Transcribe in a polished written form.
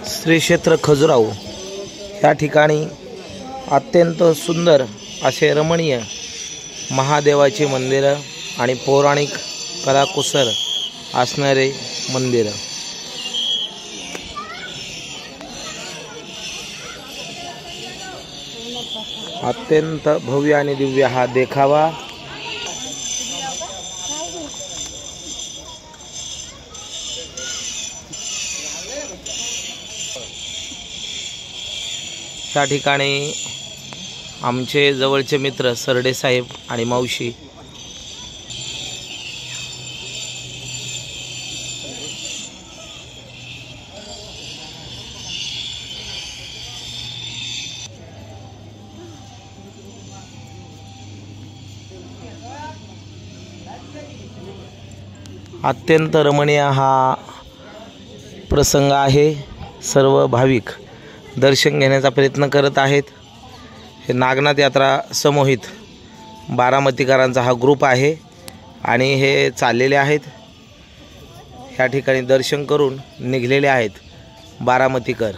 श्री क्षेत्र खजुराहो या ठिकाणी अत्यंत सुंदर असे रमणीय महादेवाचे मंदिर आणि पौराणिक कलाकुसर असणारे मंदिर। अत्यंत भव्य आणि दिव्य हा देखावा त्या ठिकाणी आमचे जवळचे मित्र सरडे साहेब आणि मावशी अत्यंत रमणीय हा प्रसंग आहे। सर्व भाविक दर्शन घेण्याचा प्रयत्न करत आहेत। हे नागनाथ यात्रा समूहित बारामतीकरांचा हा ग्रुप आहे आणि हे चाललेले आहेत। या ठिकाणी दर्शन करून निघलेले आहेत बारामतीकर।